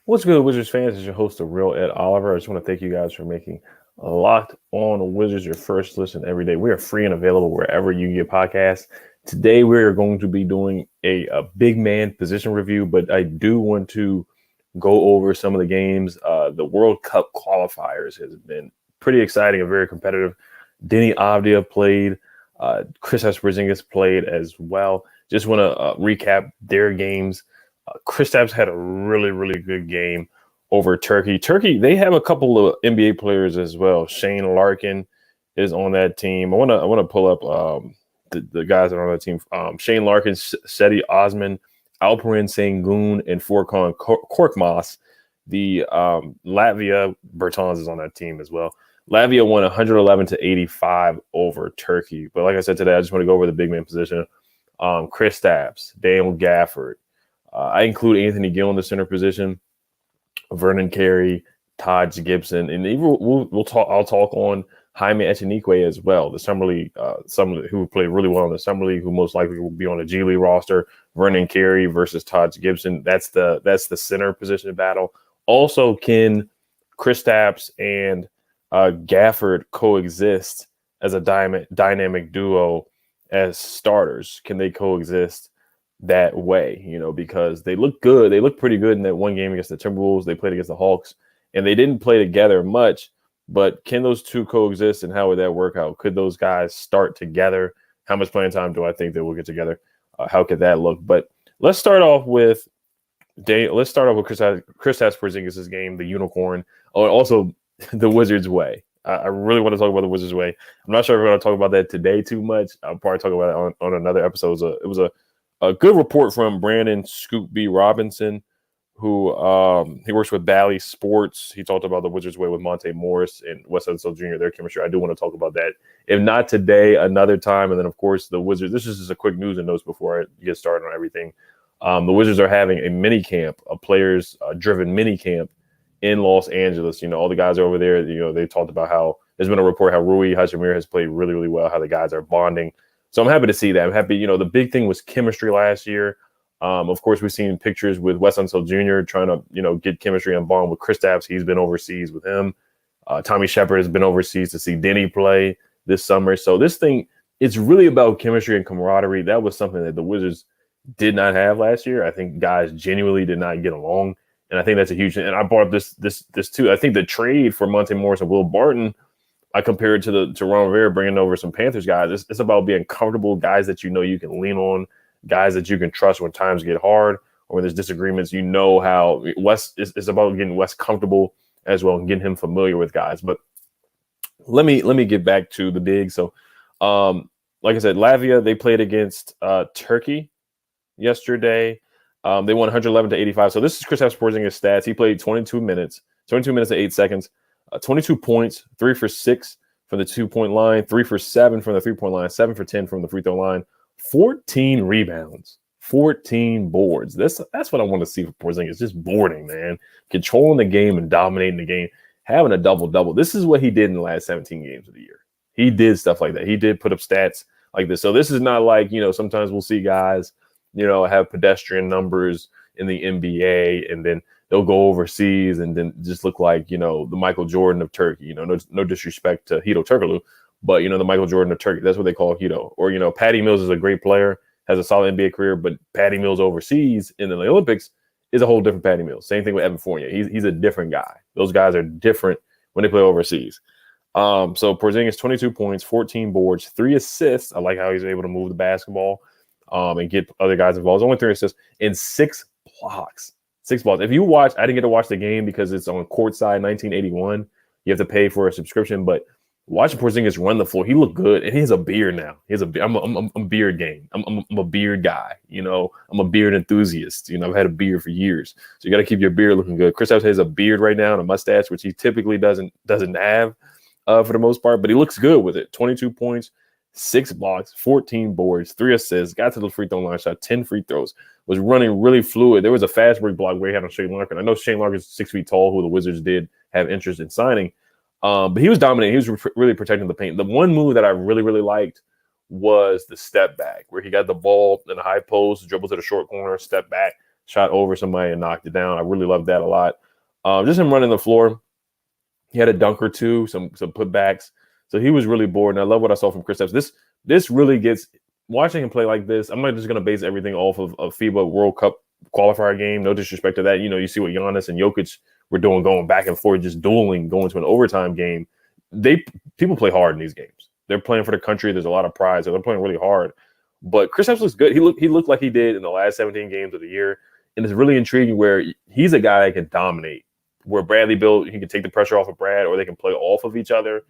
What's good, Wizards fans? It's your host, the real Ed Oliver. I just want to thank you guys for making Locked On Wizards your first listen every day. We are free and available wherever you get podcasts. Today, we are going to be doing a big man position review, but I do want to go over some of the games. The World Cup qualifiers has been pretty exciting and very competitive. Deni Avdija played. Kristaps Porzingis played as well. Just want to recap their games. Kristaps had a really, really good game over Turkey. Turkey, they have a couple of NBA players as well. Shane Larkin is on that team. I want to pull up the guys that are on that team. Shane Larkin, Seti Osman, Alperen Sengun, and Furkan Korkmaz. The Latvia Bertans is on that team as well. Latvia won 111-85 over Turkey. But like I said today, I just want to go over the big man position. Kristaps, Deni Gafford. I include Anthony Gill in the center position, Vernon, Carey, Gibson, and even we'll talk. I'll talk on Jaime Echinique as well, the summer league, some who played really well in the summer league, who most likely will be on the G League roster. Vernon Carey versus Gibson. That's the center position battle. Also, can Kristaps and Gafford coexist as a dynamic duo as starters? Can they coexist that way, because they look good. They look pretty good in that one game against the Timberwolves. They played against the Hawks, and they didn't play together much. But can those two coexist, and how would that work out? Could those guys start together? How much playing time do I think they will get together? How could that look? But let's start off with Kristaps Porzingis' game, the unicorn. Oh, and also the Wizards way. I really want to talk about the Wizards way. I'm not sure if we're going to talk about that today too much. I'll probably talk about it on another episode. It was a good report from Brandon Scoop B. Robinson, who he works with Bally Sports. He talked about the Wizards way with Monte Morris and Wes Unseld Jr., their chemistry. I do want to talk about that. If not today, another time. And then, of course, the Wizards. This is just a quick news and notes before I get started on everything. The Wizards are having a mini camp, a players-driven mini camp in Los Angeles. All the guys over there, they talked about how there's been a report how Rui Hachimura has played really, really well, how the guys are bonding. So I'm happy to see that. I'm happy, the big thing was chemistry last year. Of course, we've seen pictures with Wes Unseld Jr. trying to, get chemistry and bond with Kristaps. He's been overseas with him. Tommy Shepard has been overseas to see Deni play this summer. So this thing, it's really about chemistry and camaraderie. That was something that the Wizards did not have last year. I think guys genuinely did not get along. And I think that's a huge thing. And I brought up this too. I think the trade for Monte Morris and Will Barton, I compare it to Ron Rivera bringing over some Panthers guys. It's about being comfortable, guys that you can lean on, guys that you can trust when times get hard or when there's disagreements. How Wes is about getting Wes comfortable as well and getting him familiar with guys. But let me get back to the big. So, like I said, Latvia, they played against Turkey yesterday. They won 111-85. So this is Kristaps Porzingis' stats. He played 22 minutes and 8 seconds. 22 points, 3 for 6 from the 2-point line, 3 for 7 from the 3-point line, 7 for 10 from the free throw line, 14 rebounds, 14 boards. That's what I want to see for Porzingis. Just boarding, man. Controlling the game and dominating the game, having a double-double. This is what he did in the last 17 games of the year. He did stuff like that. He did put up stats like this. So this is not like, sometimes we'll see guys, have pedestrian numbers in the NBA and then they'll go overseas and then just look like, the Michael Jordan of Turkey. No disrespect to Hedo Turkoglu, but, the Michael Jordan of Turkey. That's what they call Hedo. Or, Patty Mills is a great player, has a solid NBA career, but Patty Mills overseas in the Olympics is a whole different Patty Mills. Same thing with Evan Fournier. He's a different guy. Those guys are different when they play overseas. So Porzingis, 22 points, 14 boards, 3 assists. I like how he's able to move the basketball and get other guys involved. Only 3 assists and 6 blocks. 6 blocks. If you watch, I didn't get to watch the game because it's on courtside 1981. You have to pay for a subscription, but watching Porzingis run the floor, he looked good, and he has a beard now. I'm beard game. I'm a beard guy. I'm a beard enthusiast. I've had a beard for years, so you got to keep your beard looking good. Kristaps has a beard right now and a mustache, which he typically doesn't have for the most part, but he looks good with it. 22 points, 6 blocks, 14 boards, 3 assists, got to the free throw line, shot 10 free throws, was running really fluid. There was a fast break block where he had on Shane Larkin. I know Shane Larkin is 6 feet tall, who the Wizards did have interest in signing, but he was dominating. He was really protecting the paint. The one move that I really, really liked was the step back, where he got the ball in the high post, dribble to the short corner, step back, shot over somebody and knocked it down. I really loved that a lot. Just him running the floor. He had a dunk or two, some putbacks. So he was really bored, and I love what I saw from Kristaps. This really gets watching him play like this. I'm not just going to base everything off of a FIBA World Cup qualifier game. No disrespect to that. You see what Giannis and Jokic were doing, going back and forth, just dueling, going to an overtime game. People play hard in these games. They're playing for the country. There's a lot of pride, so they're playing really hard. But Kristaps looks good. He looked like he did in the last 17 games of the year, and it's really intriguing where he's a guy that can dominate. Where Bradley Beal, he can take the pressure off of Brad, or they can play off of each other.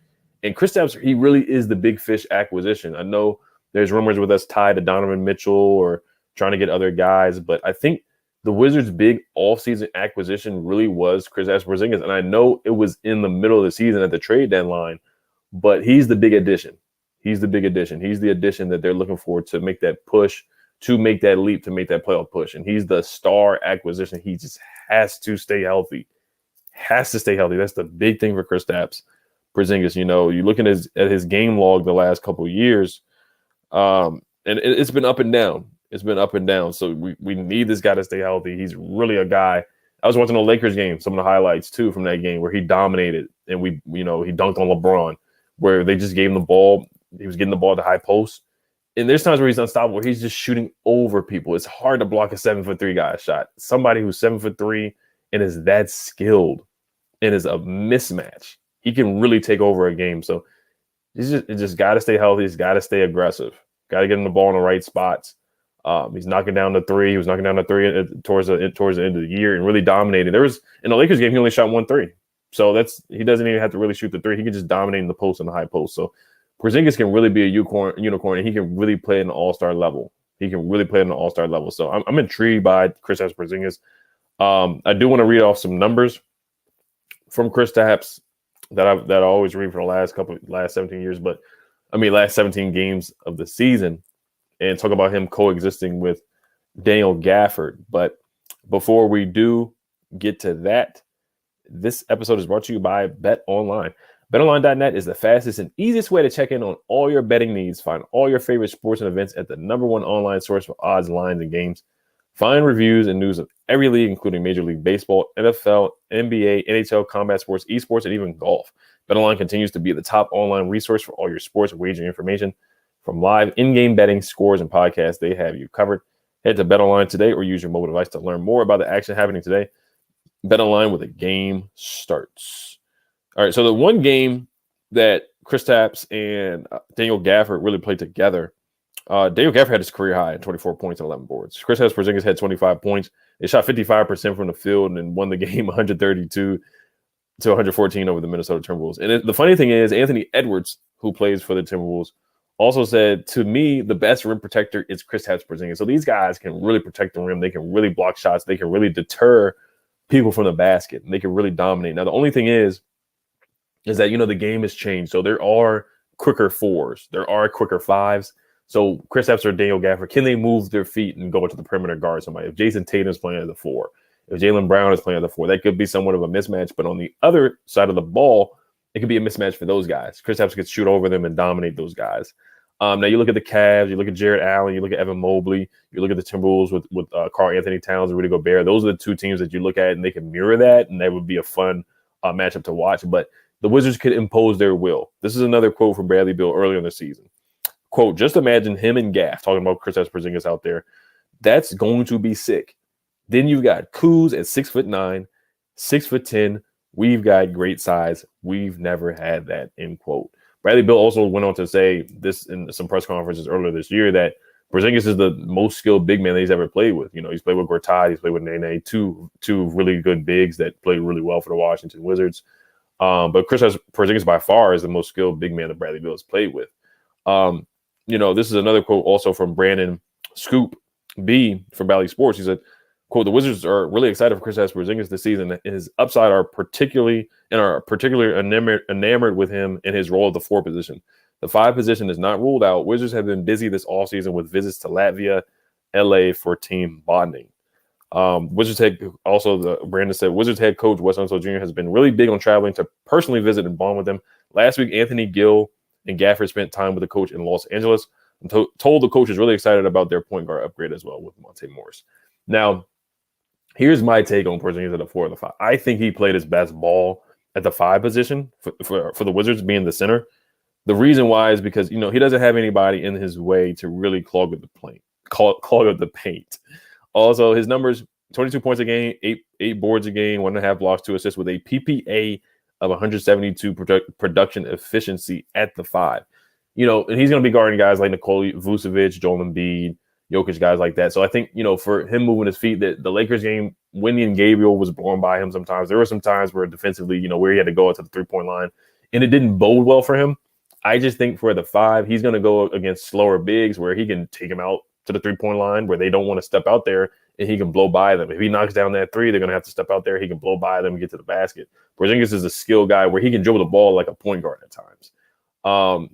And Kristaps, he really is the big fish acquisition. I know there's rumors with us tied to Donovan Mitchell or trying to get other guys, but I think the Wizards' big offseason acquisition really was Kristaps Porzingis. And I know it was in the middle of the season at the trade deadline, but he's the big addition. He's the big addition. He's the addition that they're looking for to make that push, to make that leap, to make that playoff push. And he's the star acquisition. He just has to stay healthy. Has to stay healthy. That's the big thing for Kristaps Porzingis. You're looking at his game log the last couple of years, and it's been up and down. It's been up and down. So we need this guy to stay healthy. He's really a guy. I was watching the Lakers game, some of the highlights too from that game where he dominated and he dunked on LeBron, where they just gave him the ball. He was getting the ball at the high post. And there's times where he's unstoppable. He's just shooting over people. It's hard to block a 7'3" guy shot. Somebody who's 7'3" and is that skilled and is a mismatch. He can really take over a game. So he's just got to stay healthy. He's got to stay aggressive. Got to get him the ball in the right spots. He's knocking down the three. He was knocking down the three towards the end of the year and really dominating. There was in the Lakers game, he only shot 1 3. So he doesn't even have to really shoot the three. He can just dominate in the post and the high post. So Porzingis can really be a unicorn, and he can really play in the all-star level. So I'm intrigued by Kristaps Porzingis. I do want to read off some numbers from Kristaps that I always read for the last 17 years, last 17 games of the season, and talk about him coexisting with Deni Gafford. But before we do get to that, this episode is brought to you by Bet Online. BetOnline.net is the fastest and easiest way to check in on all your betting needs. Find all your favorite sports and events at the #1 online source for odds, lines, and games. Find reviews and news of every league, including Major League Baseball, NFL, NBA, NHL, combat sports, esports, and even golf. BetOnline continues to be the top online resource for all your sports wagering information. From live in-game betting, scores, and podcasts, they have you covered. Head to BetOnline today or use your mobile device to learn more about the action happening today. BetOnline, where the game starts. All right, so the one game that Kristaps and Deni Gafford really played together, Deni Gafford had his career high at 24 points and 11 boards. Kristaps Porzingis had 25 points. They shot 55% from the field and won the game 132 to 114 over the Minnesota Timberwolves. And the funny thing is, Anthony Edwards, who plays for the Timberwolves, also said, to me, the best rim protector is Kristaps Porzingis. So these guys can really protect the rim. They can really block shots. They can really deter people from the basket. And they can really dominate. Now, the only thing is that, the game has changed. So there are quicker fours. There are quicker fives. So Kristaps or Deni Gafford, can they move their feet and go into the perimeter guard somebody? If Jason Tatum is playing at the 4, if Jaylen Brown is playing at the 4, that could be somewhat of a mismatch. But on the other side of the ball, it could be a mismatch for those guys. Kristaps could shoot over them and dominate those guys. Now you look at the Cavs, you look at Jared Allen, you look at Evan Mobley, you look at the Timberwolves with Karl Anthony Towns and Rudy Gobert. Those are the two teams that you look at, and they can mirror that, and that would be a fun matchup to watch. But the Wizards could impose their will. This is another quote from Bradley Beal earlier in the season. Quote, just imagine him and Gaff, talking about Kristaps Porzingis out there. That's going to be sick. Then you've got Kuz at 6'9", 6'10". We've got great size. We've never had that, end quote. Bradley Beal also went on to say this in some press conferences earlier this year that Porzingis is the most skilled big man that he's ever played with. He's played with Gortat, he's played with Nene, two really good bigs that played really well for the Washington Wizards. But Kristaps Porzingis by far is the most skilled big man that Bradley Beal has played with. This is another quote also from Brandon Scoop B from Bally Sports. He said, quote, the Wizards are really excited for Kristaps Porzingis this season, and his upside are particularly enamored with him in his role at the 4 position. The 5 position is not ruled out. Wizards have been busy this offseason with visits to Latvia, LA for team bonding. Wizards head coach Wes Unseld Jr. has been really big on traveling to personally visit and bond with them. Last week, Anthony Gill and Gafford spent time with the coach in Los Angeles and told the coach is really excited about their point guard upgrade as well with Monte Morris. Now, Here's my take on Porzingis at the 4 or the 5. I think he played his best ball at the 5 position for the Wizards, being the center. The reason why is because, he doesn't have anybody in his way to really clog up the paint. Also, his numbers, 22 points a game, eight boards a game, 1.5 blocks, 2 assists with a PPA of 172 production efficiency at the 5. And he's going to be guarding guys like Nikola Vucevic, Joel Embiid, Jokic, guys like that. So I think, for him moving his feet, the Lakers game, Wendy and Gabriel was blown by him sometimes. There were some times where defensively, where he had to go out to the 3-point line, and it didn't bode well for him. I just think for the 5, he's going to go against slower bigs where he can take him out to the 3-point line where they don't want to step out there, and he can blow by them. If he knocks down that 3, they're going to have to step out there. He can blow by them and get to the basket. Porzingis is a skill guy where he can dribble the ball like a point guard at times.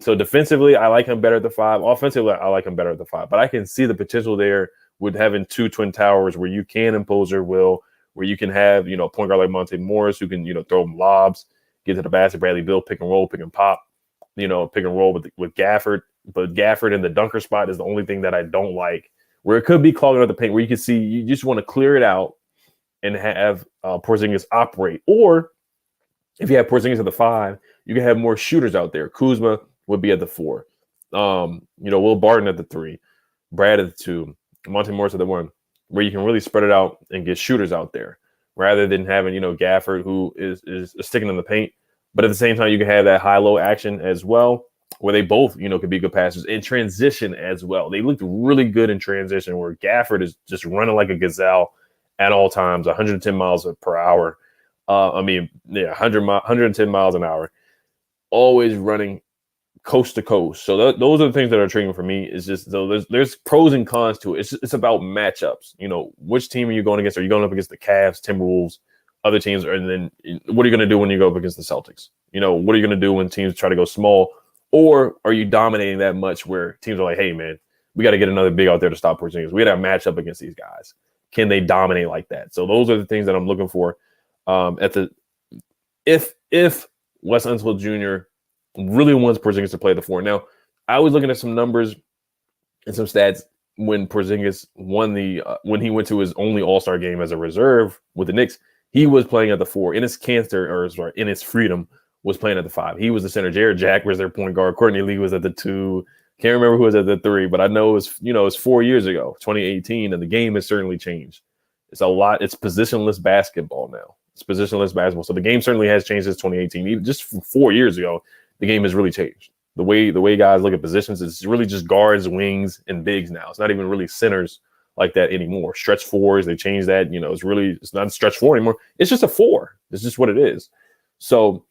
So defensively, I like him better at the 5. Offensively, I like him better at the 5. But I can see the potential there with having 2 twin towers where you can impose your will, where you can have, a point guard like Monte Morris who can, throw them lobs, get to the basket, Bradley Beal, pick and roll, pick and pop, pick and roll with Gafford. But Gafford in the dunker spot is the only thing that I don't like, where it could be clogging up the paint, where you can see you just want to clear it out and have Porzingis operate. Or if you have Porzingis at the 5, you can have more shooters out there. Kuzma would be at the 4. Will Barton at the 3, Brad at the 2, Monte Morris at the 1, where you can really spread it out and get shooters out there rather than having, Gafford who is sticking in the paint. But at the same time, you can have that high-low action as well, where they both, could be good passers in transition as well. They looked really good in transition, where Gafford is just running like a gazelle at all times, 110 miles per hour. 110 miles an hour, always running coast to coast. So those are the things that are intriguing for me. Is just there's pros and cons to it. It's about matchups. Which team are you going against? Are you going up against the Cavs, Timberwolves, other teams? And then what are you going to do when you go up against the Celtics? What are you going to do when teams try to go small? Or are you dominating that much where teams are like, hey, man, we got to get another big out there to stop Porzingis. We got to match up against these guys. Can they dominate like that? So those are the things that I'm looking for. If Wes Unseld Jr. really wants Porzingis to play the 4. Now, I was looking at some numbers and some stats when Porzingis won when he went to his only All-Star game as a reserve with the Knicks. He was playing at the 4. In his freedom, was playing at the 5. He was the center. Jared Jack was their point guard. Courtney Lee was at the 2. Can't remember who was at the 3, but I know it's 4 years ago, 2018, and the game has certainly changed. It's a lot. It's positionless basketball now. It's positionless basketball. So the game certainly has changed since 2018. Even just from 4 years ago, the game has really changed. The way guys look at positions is really just guards, wings, and bigs now. It's not even really centers like that anymore. Stretch 4s, they changed that. It's not a stretch 4 anymore. It's just a 4. It's just what it is. So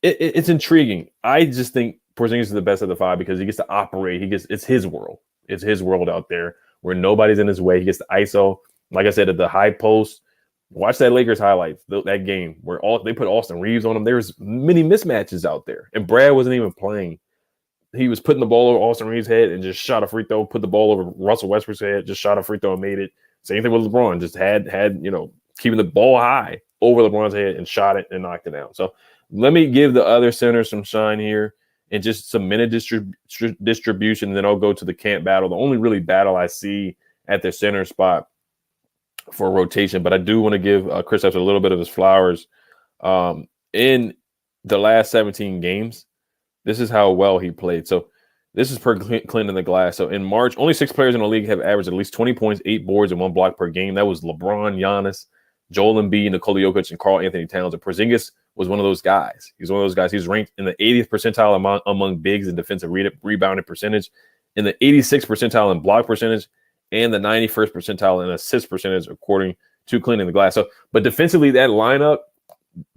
it's intriguing. I just think Porzingis is the best at the 5 because he gets to operate. It's his world. It's his world out there where nobody's in his way. He gets to ISO. Like I said, at the high post, watch that Lakers highlights, that game where they put Austin Reeves on him. There's many mismatches out there, and Brad wasn't even playing. He was putting the ball over Austin Reeves' head and just shot a free throw, put the ball over Russell Westbrook's head, just shot a free throw and made it. Same thing with LeBron, just had keeping the ball high over LeBron's head and shot it and knocked it down. So let me give the other centers some shine here and just some minute distribution, and then I'll go to the camp battle. The only really battle I see at their center spot for rotation, but I do want to give Kristaps a little bit of his flowers. In the last 17 games, this is how well he played. So this is per Clinton the Glass. So in March, only 6 players in the league have averaged at least 20 points, 8 boards, and 1 block per game. That was LeBron, Giannis, Joel Embiid, Nikola Jokic, and Karl Anthony Towns. And Porzingis was one of those guys. He's one of those guys. He's ranked in the 80th percentile among bigs in defensive rebounding percentage, in the 86th percentile in block percentage, and the 91st percentile in assist percentage, according to Clinton the Glass. So, but defensively, that lineup,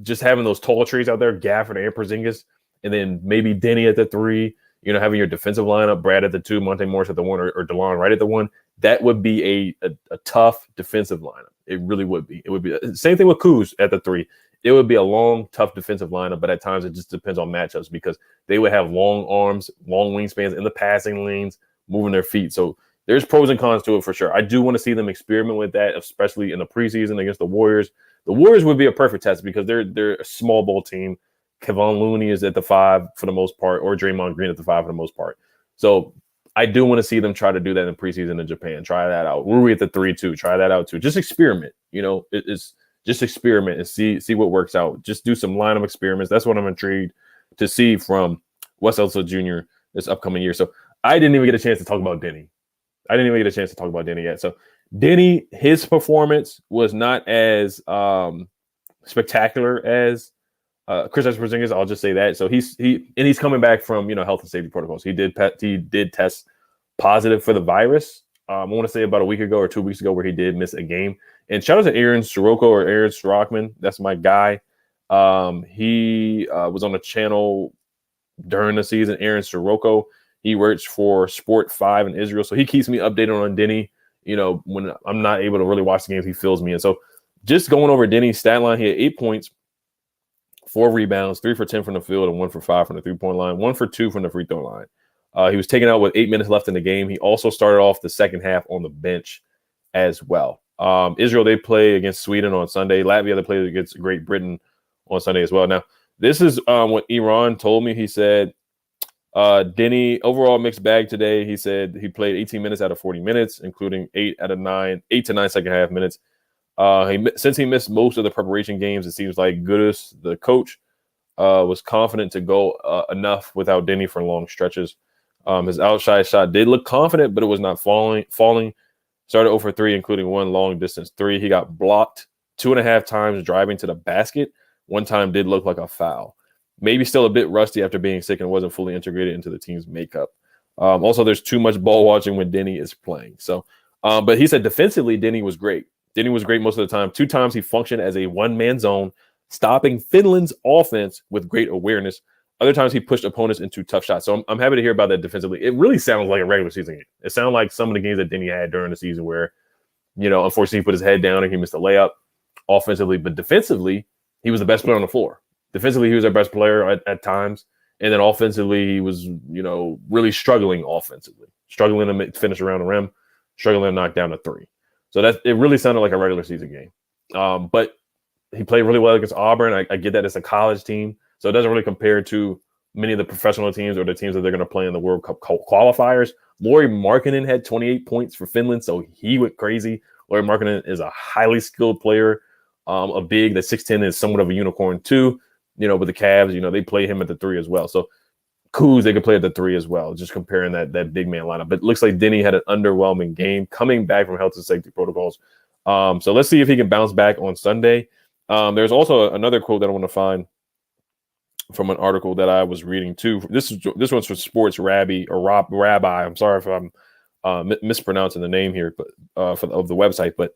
just having those tall trees out there, Gafford and Porzingis, and then maybe Deni at the 3, having your defensive lineup, Brad at the 2, Monte Morris at the 1, or DeLon right at the 1, that would be a tough defensive lineup. It really would be. It would be same thing with Kuz at the 3. It would be a long, tough defensive lineup, but at times it just depends on matchups because they would have long arms, long wingspans in the passing lanes, moving their feet. So there's pros and cons to it for sure. I do want to see them experiment with that, especially in the preseason against the Warriors. The Warriors would be a perfect test because they're a small ball team. Kevon Looney is at the 5 for the most part, or Draymond Green at the 5 for the most part. So I do want to see them try to do that in preseason in Japan. Try that out. Rui at the 3-2. Try that out too. Just experiment. It's just experiment and see what works out. Just do some lineup experiments. That's what I'm intrigued to see from Wes Unseld Jr. this upcoming year. So I didn't even get a chance to talk about Deni. Yet. So Deni, his performance was not as spectacular as Kristaps Porzingis. I'll just say that. So he's coming back from health and safety protocols. He did test positive for the virus. I want to say about a week ago or 2 weeks ago, where he did miss a game. And shout out to Aaron Sorockman. That's my guy. He was on the channel during the season. Aaron Soroco. He works for Sport 5 in Israel, so he keeps me updated on Deni. When I'm not able to really watch the games, he fills me in. So just going over Deni's stat line, he had 8 points, 4 rebounds, 3 for 10 from the field, and 1 for 5 from the 3-point line, 1 for 2 from the free throw line. He was taken out with 8 minutes left in the game. He also started off the second half on the bench as well. Israel, they play against Sweden on Sunday. Latvia, they play against Great Britain on Sunday as well. Now, this is what Iran told me. He said, Deni, overall mixed bag today. He said he played 18 minutes out of 40 minutes, including 8 to 9 second half minutes. Since he missed most of the preparation games, it seems like Goodis, the coach, was confident to go enough without Deni for long stretches. His outside shot did look confident, but it was not falling. Started 0 for 3, including 1 long distance 3. He got blocked 2.5 times driving to the basket. 1 time did look like a foul. Maybe still a bit rusty after being sick and wasn't fully integrated into the team's makeup. Also, there's too much ball watching when Deni is playing. So, but he said defensively, Deni was great. Deni was great most of the time. 2 times he functioned as a one-man zone, stopping Finland's offense with great awareness. Other times he pushed opponents into tough shots. So I'm happy to hear about that defensively. It really sounds like a regular season game. It sounded like some of the games that Deni had during the season where, unfortunately he put his head down and he missed a layup offensively. But defensively, he was the best player on the floor. Defensively, he was our best player at times. And then offensively, he was, really struggling offensively. Struggling to finish around the rim. Struggling to knock down a 3. So it really sounded like a regular season game. But he played really well against Auburn. I get that it's a college team. So it doesn't really compare to many of the professional teams or the teams that they're going to play in the World Cup qualifiers. Lauri Markkanen had 28 points for Finland, so he went crazy. Lauri Markkanen is a highly skilled player, a big that 6'10" is somewhat of a unicorn too. With the Cavs, they play him at the 3 as well. So Kuz, they could play at the 3 as well, just comparing that big man lineup. But it looks like Deni had an underwhelming game coming back from health and safety protocols. So let's see if he can bounce back on Sunday. There's also another quote that I want to find from an article that I was reading too. This one's for Sports Rabbi. I'm sorry if I'm mispronouncing the name here, but of the website. But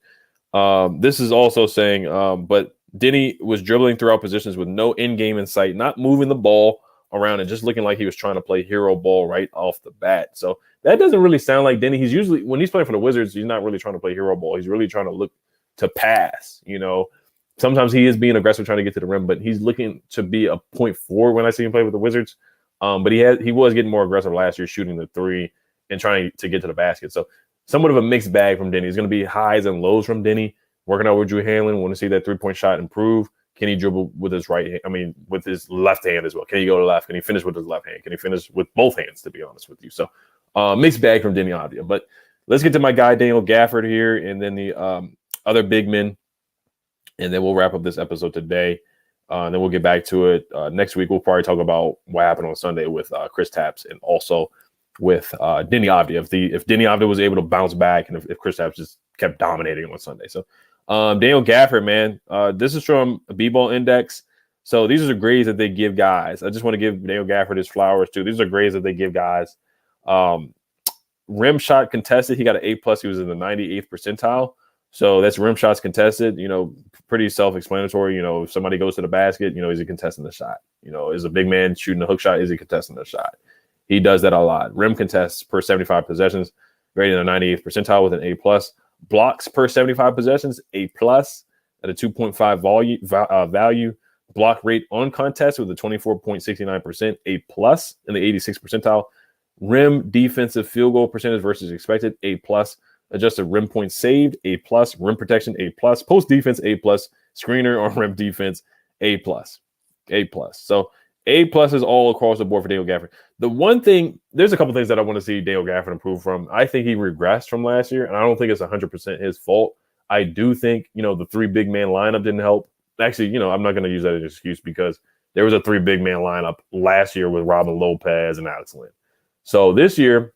this is also saying, but Deni was dribbling throughout positions with no end game in sight, not moving the ball around and just looking like he was trying to play hero ball right off the bat. So that doesn't really sound like Deni. He's usually, when he's playing for the Wizards, he's not really trying to play hero ball. He's really trying to look to pass, Sometimes he is being aggressive trying to get to the rim, but he's looking to be a point forward when I see him play with the Wizards. But he was getting more aggressive last year, shooting the 3 and trying to get to the basket. So somewhat of a mixed bag from Deni. It's going to be highs and lows from Deni. Working out with Drew Hanlon, want to see that 3-point shot improve. Can he dribble with his with his left hand as well? Can he go to left? Can he finish with his left hand? Can he finish with both hands, to be honest with you? So mixed bag from Deni Avdija. But let's get to my guy, Daniel Gafford here, and then the other big men. And then we'll wrap up this episode today. And then we'll get back to it next week. We'll probably talk about what happened on Sunday with Kristaps and also with Deni Avdija. If Deni Avdija was able to bounce back and if Kristaps just kept dominating on Sunday. So Daniel Gafford, man, this is from a B-Ball Index. So these are the grades that they give guys. I just want to give Daniel Gafford his flowers too. These are grades that they give guys. Rim shot contested, he got an A+. He was in the 98th percentile. So that's rim shots contested, pretty self-explanatory. If somebody goes to the basket, is he contesting the shot? Is a big man shooting a hook shot? Is he contesting the shot? He does that a lot. Rim contests per 75 possessions, rated in the 98th percentile with an A+. Blocks per 75 possessions, A+ at a 2.5 value. Block rate on contest with a 24.69%, A+ in the 86th percentile. Rim defensive field goal percentage versus expected, A+. Adjusted rim points saved, A+. Rim protection, A+. Post defense, A+. Screener on rim defense, A+. A+. So A pluses all across the board for Daniel Gafford. The one thing, there's a couple things that I want to see Daniel Gafford improve from. I think he regressed from last year, and I don't think it's 100% his fault. I do think, the 3 big man lineup didn't help. Actually, I'm not going to use that as an excuse because there was a 3 big man lineup last year with Robin Lopez and Alex Lynn. So this year,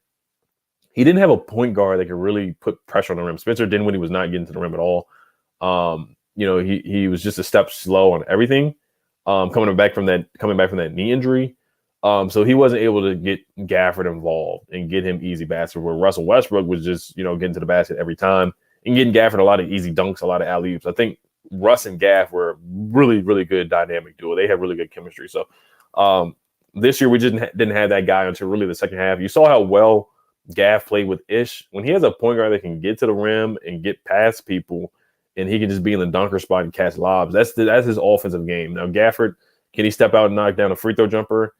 he didn't have a point guard that could really put pressure on the rim. Spencer Dinwiddie was not getting to the rim at all. He was just a step slow on everything. Coming back from that knee injury. So he wasn't able to get Gafford involved and get him easy baskets where Russell Westbrook was just, getting to the basket every time and getting Gafford a lot of easy dunks, a lot of alley-oops. I think Russ and Gaff were a really, really good dynamic duo. They have really good chemistry. So this year we just didn't have that guy until really the second half. You saw how well Gaff played with Ish. When he has a point guard that can get to the rim and get past people, and he can just be in the dunker spot and catch lobs. That's his offensive game. Now, Gafford, can he step out and knock down a free throw jumper?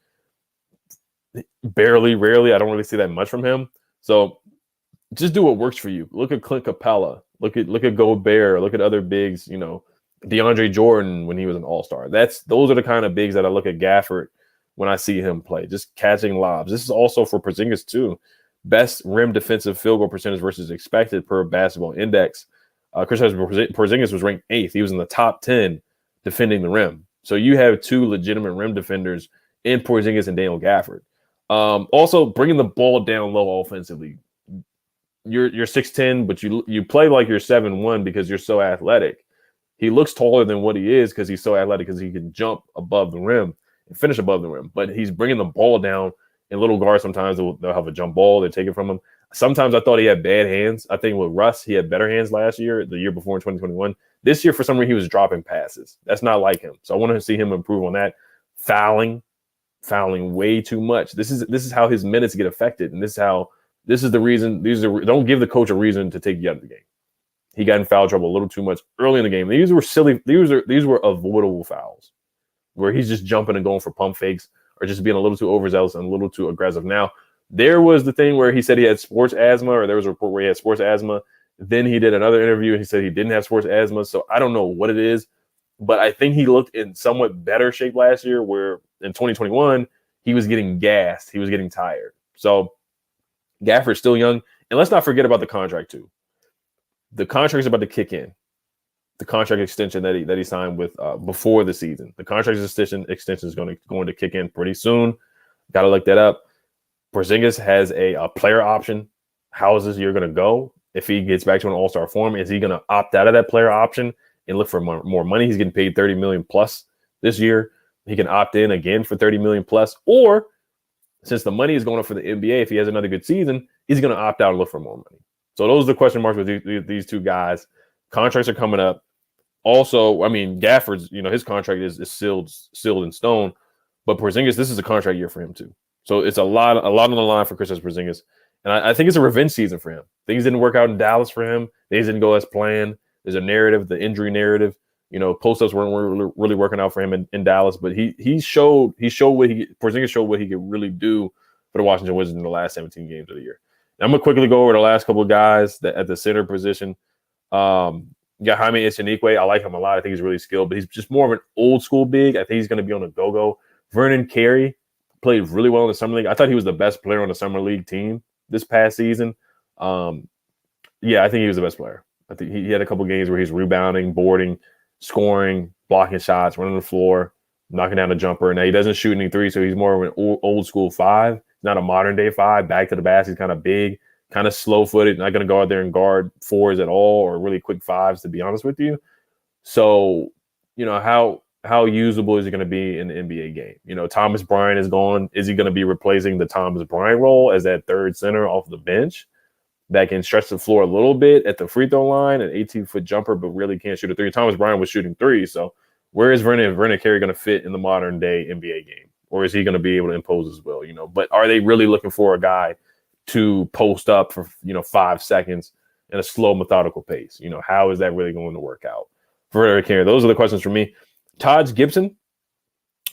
Barely, rarely. I don't really see that much from him. So just do what works for you. Look at Clint Capella. Look at Gobert. Look at other bigs, DeAndre Jordan when he was an all-star. Those are the kind of bigs that I look at Gafford when I see him play, just catching lobs. This is also for Porzingis too. Best rim defensive field goal percentage versus expected per Basketball Index. Kristaps Porzingis was ranked 8th. He was in the top 10 defending the rim. So you have 2 legitimate rim defenders in Porzingis and Daniel Gafford. Also, bringing the ball down low offensively. You're 6'10", but you play like you're 7'1" because you're so athletic. He looks taller than what he is because he's so athletic because he can jump above the rim and finish above the rim. But he's bringing the ball down, and little guards sometimes they'll have a jump ball. They take it from him. Sometimes I thought he had bad hands. I think with Russ, he had better hands last year, the year before in 2021. This year, for some reason, he was dropping passes. That's not like him. So I want to see him improve on that. Fouling way too much. This is how his minutes get affected, and this is the reason. Don't give the coach a reason to take you out of the game. He got in foul trouble a little too much early in the game. These were silly. These were avoidable fouls, where he's just jumping and going for pump fakes or just being a little too overzealous and a little too aggressive. Now, there was the thing where he said he had sports asthma, or there was a report where he had sports asthma. Then he did another interview and he said he didn't have sports asthma. So I don't know what it is, but I think he looked in somewhat better shape last year, where in 2021, he was getting gassed. He was getting tired. So Gafford's still young. And let's not forget about the contract too. The contract is about to kick in. The contract extension that he signed with before the season. The contract extension is going to kick in pretty soon. Got to look that up. Porzingis has a player option. How is this year going to go? If he gets back to an all-star form, is he going to opt out of that player option and look for more money? He's getting paid $30 million plus this year. He can opt in again for $30 million plus, or since the money is going up for the NBA, if he has another good season, he's going to opt out and look for more money. So those are the question marks with these two guys. Contracts are coming up. Also, I mean, Gafford's, his contract is sealed in stone, but Porzingis, this is a contract year for him too. So it's a lot on the line for Kristaps Porzingis. And I think it's a revenge season for him. Things didn't work out in Dallas for him. Things didn't go as planned. There's a narrative, the injury narrative. Post-ups weren't really working out for him in Dallas, but Porzingis showed what he could really do for the Washington Wizards in the last 17 games of the year. Now, I'm going to quickly go over the last couple of guys at the center position. You got Jaime Echinique. I like him a lot. I think he's really skilled, but he's just more of an old school big. I think he's going to be on a go-go. Vernon Carey played really well in the Summer League. I thought he was the best player on the Summer League team this past season. I think he was the best player. I think he had a couple games where he's rebounding, boarding, scoring, blocking shots, running the floor, knocking down a jumper. Now, he doesn't shoot any threes, so he's more of an old school 5, not a modern-day 5. Back to the basket, he's kind of big, kind of slow-footed, not going to go out there and guard 4s at all or really quick 5s, to be honest with you. So, how usable is he going to be in the NBA game? Thomas Bryant is gone. Is he going to be replacing the Thomas Bryant role as that third center off the bench that can stretch the floor a little bit at the free throw line, an 18-foot jumper, but really can't shoot a 3? Thomas Bryant was shooting 3s. So where is Vernon Carey going to fit in the modern day NBA game? Or is he going to be able to impose his will? But are they really looking for a guy to post up for, 5 seconds in a slow, methodical pace? How is that really going to work out for Vernon Carey? Those are the questions for me. Taj Gibson,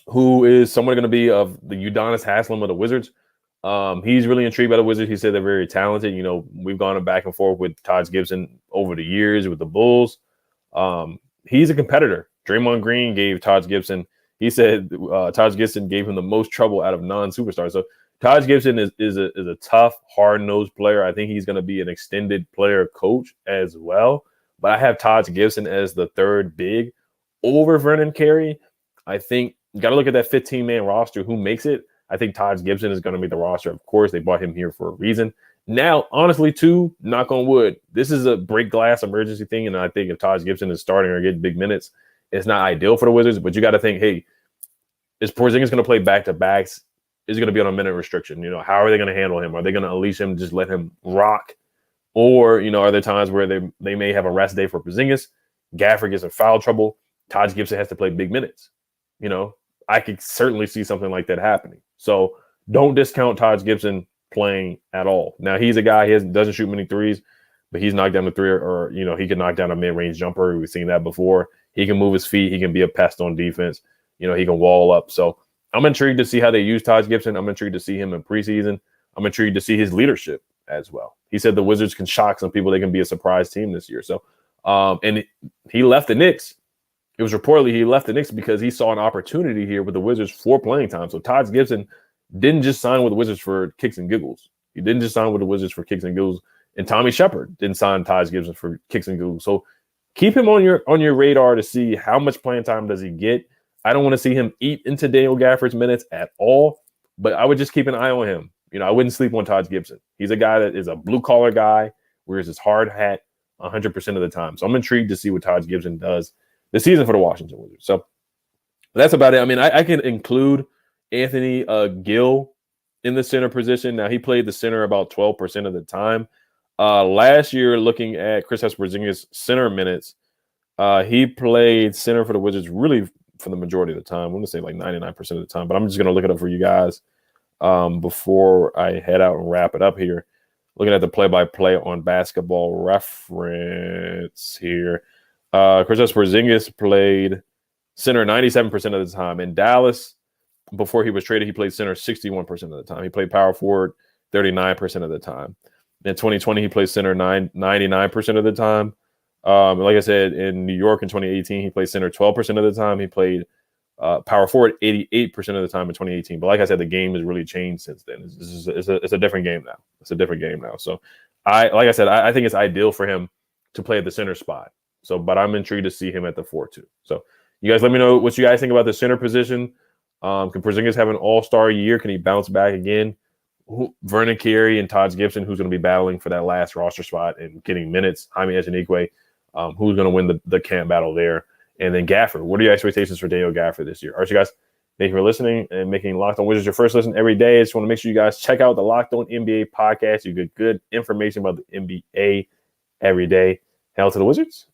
who is somewhat going to be of the Udonis Haslem of the Wizards. He's really intrigued by the Wizards. He said they're very talented. We've gone back and forth with Taj Gibson over the years with the Bulls. He's a competitor. Draymond Green gave Taj Gibson, He said Taj Gibson gave him the most trouble out of non-superstars. So Taj Gibson is a tough, hard-nosed player. I think he's going to be an extended player coach as well. But I have Taj Gibson as the third big over Vernon Carey. I think you got to look at that 15-man roster. Who makes it? I think Taj Gibson is going to make the roster. Of course, they brought him here for a reason. Now, honestly, too, knock on wood, this is a break glass emergency thing. And I think if Taj Gibson is starting or getting big minutes, it's not ideal for the Wizards. But you got to think, hey, is Porzingis going to play back-to-backs? Is he going to be on a minute restriction? How are they going to handle him? Are they going to unleash him, just let him rock? Or, are there times where they may have a rest day for Porzingis? Gafford gets in foul trouble. Taj Gibson has to play big minutes. I could certainly see something like that happening. So don't discount Taj Gibson playing at all. Now, he's a guy, doesn't shoot many threes, but he's knocked down a three or he can knock down a mid-range jumper. We've seen that before. He can move his feet. He can be a pest on defense. He can wall up. So I'm intrigued to see how they use Taj Gibson. I'm intrigued to see him in preseason. I'm intrigued to see his leadership as well. He said the Wizards can shock some people. They can be a surprise team this year. So, and he left the Knicks. It was reportedly he left the Knicks because he saw an opportunity here with the Wizards for playing time. So Taj Gibson didn't just sign with the Wizards for kicks and giggles. He didn't just sign with the Wizards for kicks and giggles. And Tommy Shepard didn't sign Taj Gibson for kicks and giggles. So keep him on your radar to see how much playing time does he get. I don't want to see him eat into Daniel Gafford's minutes at all, but I would just keep an eye on him. I wouldn't sleep on Taj Gibson. He's a guy that is a blue-collar guy, wears his hard hat 100% of the time. So I'm intrigued to see what Taj Gibson does this season for the Washington Wizards. So that's about it. I mean, I can include Anthony Gill in the center position. Now, he played the center about 12% of the time. Last year, looking at Kristaps Porzingis' center minutes, he played center for the Wizards really for the majority of the time. I'm going to say like 99% of the time, but I'm just going to look it up for you guys before I head out and wrap it up here. Looking at the play-by-play on Basketball Reference here. Kristaps Porzingis played center 97% of the time. In Dallas, before he was traded, he played center 61% of the time. He played power forward 39% of the time. In 2020, he played center 99% of the time. Like I said, in New York in 2018, he played center 12% of the time. He played power forward 88% of the time in 2018. But like I said, the game has really changed since then. It's a different game now. It's a different game now. So I think it's ideal for him to play at the center spot. So, but I'm intrigued to see him at the 4-2. So you guys let me know what you guys think about the center position. Can Porzingis have an all-star year? Can he bounce back again? Vernon Carey and Taj Gibson, who's going to be battling for that last roster spot and getting minutes? Jaime Echinique, who's going to win the camp battle there? And then Gafford. What are your expectations for Daniel Gafford this year? All right, you guys, thank you for listening and making Locked On Wizards your first listen every day. I just want to make sure you guys check out the Locked On NBA podcast. You get good information about the NBA every day. Hail to the Wizards.